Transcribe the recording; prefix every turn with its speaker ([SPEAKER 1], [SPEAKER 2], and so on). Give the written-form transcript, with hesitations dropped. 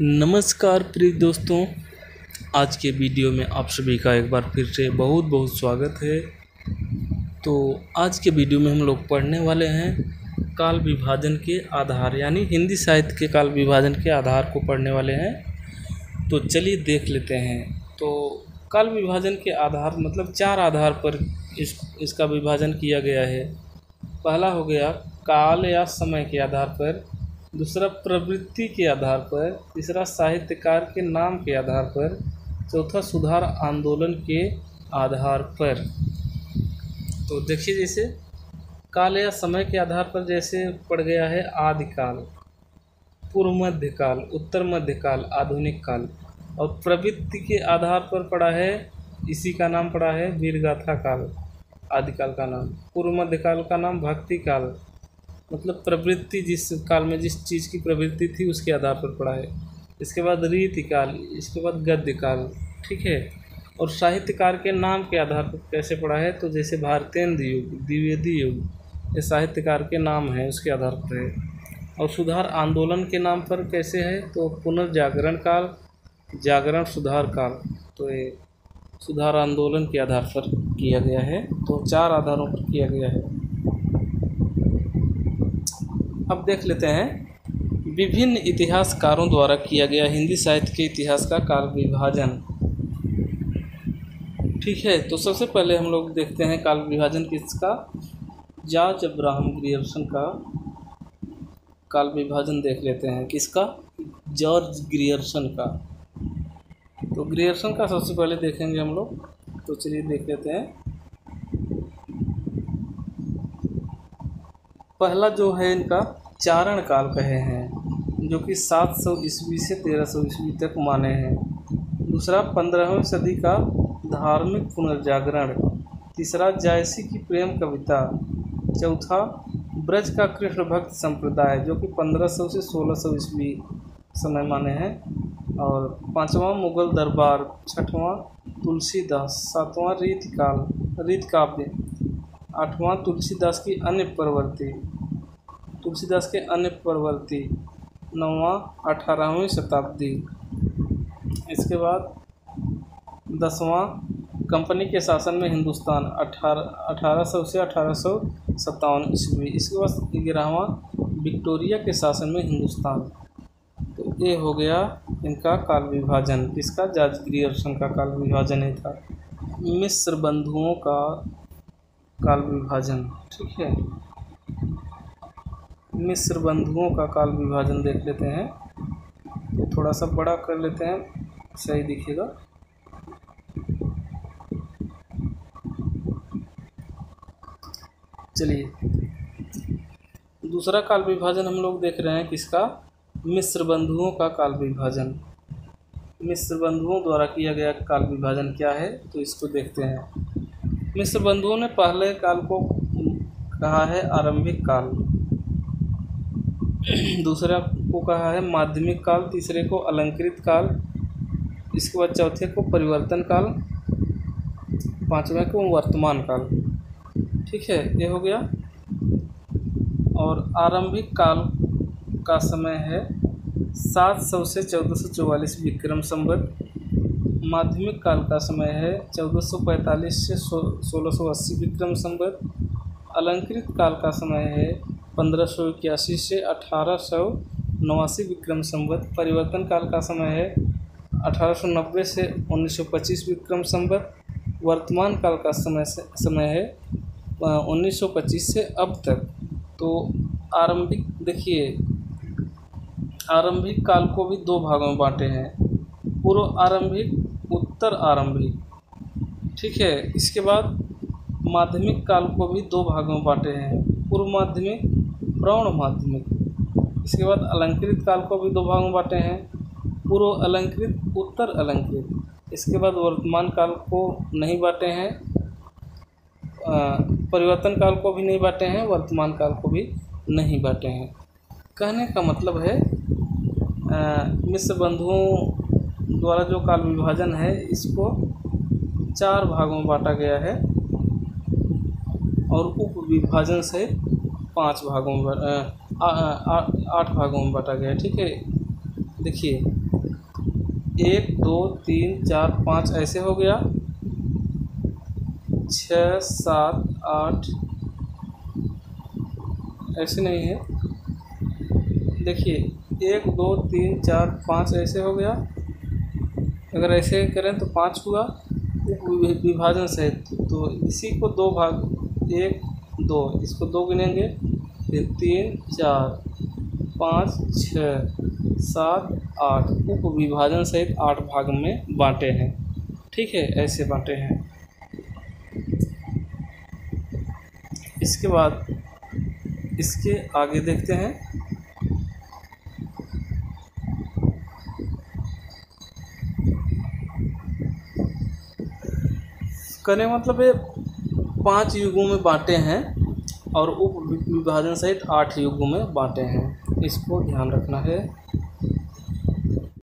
[SPEAKER 1] नमस्कार प्रिय दोस्तों, आज के वीडियो में आप सभी का एक बार फिर से बहुत बहुत स्वागत है। तो आज के वीडियो में हम लोग पढ़ने वाले हैं काल विभाजन के आधार, यानी हिंदी साहित्य के काल विभाजन के आधार को पढ़ने वाले हैं। तो चलिए देख लेते हैं। तो काल विभाजन के आधार मतलब चार आधार पर इसका विभाजन किया गया है। पहला हो गया काल या समय के आधार पर, दूसरा प्रवृत्ति के आधार पर, तीसरा साहित्यकार के नाम के आधार पर, चौथा सुधार आंदोलन के आधार पर। तो देखिए, जैसे काल या समय के आधार पर जैसे पड़ गया है आदिकाल, पूर्व मध्यकाल, उत्तर मध्यकाल, आधुनिक काल। और प्रवृत्ति के आधार पर पड़ा है, इसी का नाम पड़ा है वीरगाथा काल। आदिकाल का नाम, पूर्व मध्यकाल का नाम भक्ति काल, मतलब प्रवृत्ति जिस काल में जिस चीज़ की प्रवृत्ति थी उसके आधार पर पड़ा है। इसके बाद रीति काल, इसके बाद गद्य काल, ठीक है। और साहित्यकार के नाम के आधार पर कैसे पड़ा है, तो जैसे भारतेंद्र युग, द्विवेदी युग, ये साहित्यकार के नाम हैं, उसके आधार पर है। और सुधार आंदोलन के नाम पर कैसे है, तो पुनर्जागरण काल, जागरण सुधार काल। तो ये सुधार आंदोलन के आधार पर किया गया है। तो चार आधारों पर किया गया है। अब देख लेते हैं विभिन्न इतिहासकारों द्वारा किया गया हिंदी साहित्य के इतिहास का काल विभाजन, ठीक है। तो सबसे पहले हम लोग देखते हैं काल विभाजन किसका, जॉर्ज अब्राहम ग्रियर्सन का काल विभाजन देख लेते हैं। किसका, जॉर्ज ग्रियर्सन का। तो ग्रियर्सन का सबसे पहले देखेंगे हम लोग। तो चलिए देख लेते हैं। पहला जो है इनका चारण काल कहे हैं, जो कि 700 ईस्वी से 1300 ईस्वी तक माने हैं। दूसरा 15वीं सदी का धार्मिक पुनर्जागरण। तीसरा जायसी की प्रेम कविता। चौथा ब्रज का कृष्ण भक्त संप्रदाय, जो कि 1500 से 1600 ईस्वी समय माने हैं। और पांचवा मुगल दरबार। छठवां तुलसीदास। सातवां रीत काव्य। आठवां तुलसीदास के अन्य प्रवृत्ति। नौवां 18वीं शताब्दी। इसके बाद 10वां कंपनी के शासन में हिंदुस्तान, 1800 से 1857 ईस्वी। इसके बाद 11वां विक्टोरिया के शासन में हिंदुस्तान। तो ये हो गया इनका काल विभाजन। इसका जॉर्ज ग्रियर्सन का काल विभाजन ही था। मिस्र बंधुओं का काल विभाजन, ठीक है। मिस्र बंधुओं का काल विभाजन देख लेते हैं। तो थोड़ा सा बड़ा कर लेते हैं, सही दिखेगा। चलिए, दूसरा काल विभाजन हम लोग देख रहे हैं किसका, मिस्र बंधुओं का काल विभाजन। मिस्र बंधुओं द्वारा किया गया काल विभाजन क्या है, तो इसको देखते हैं। मिस्र बंधुओं ने पहले काल को कहा है आरंभिक काल, दूसरा को कहा है माध्यमिक काल, तीसरे को अलंकृत काल, इसके बाद चौथे को परिवर्तन काल, पांचवें को वर्तमान काल, ठीक है। ये हो गया। और आरंभिक काल का समय है 700 से 1444 विक्रम संवत। माध्यमिक काल का समय है 1445 से 1680 विक्रम संवत। अलंकृत काल का समय है 1581 से 1889 विक्रम संवत। परिवर्तन काल का समय है 1890 से 1925 विक्रम संवत। वर्तमान काल का समय है 1925 से अब तक। तो आरंभिक, देखिए, आरंभिक काल को भी दो भागों में बांटे हैं, पूर्व आरंभिक, उत्तर आरंभिक, ठीक है। इसके बाद माध्यमिक काल को भी दो भागों में बांटे हैं, पूर्व माध्यमिक, प्रौढ़ माध्यमिक। इसके बाद अलंकृत काल को भी दो भागों में बांटे हैं, पूर्व अलंकृत, उत्तर अलंकृत। इसके बाद वर्तमान काल को नहीं बांटे हैं, परिवर्तन काल को भी नहीं बांटे हैं, वर्तमान काल को भी नहीं बांटे हैं। कहने का मतलब है मिस्र बंधुओं द्वारा जो काल विभाजन है इसको चार भागों में बांटा गया है और उप विभाजन से 8 भागों में बांटा गया है, ठीक है। देखिए, 1 2 3 4 5 ऐसे हो गया, 6 7 8 ऐसे नहीं है, देखिए 1 2 3 4 5 ऐसे हो गया। अगर ऐसे करें तो 5 हुआ विभाजन सहित, तो इसी को दो भाग, 1 2, इसको 2 गिनेंगे, फिर 3 4 5 6 7 8, उप विभाजन सहित 8 भाग में बांटे हैं। ठीक है, ऐसे बांटे हैं। इसके बाद इसके आगे देखते हैं। कहने मतलब है 5 युगों में बांटे हैं और उप विभाजन सहित 8 युगों में बांटे हैं, इसको ध्यान रखना है।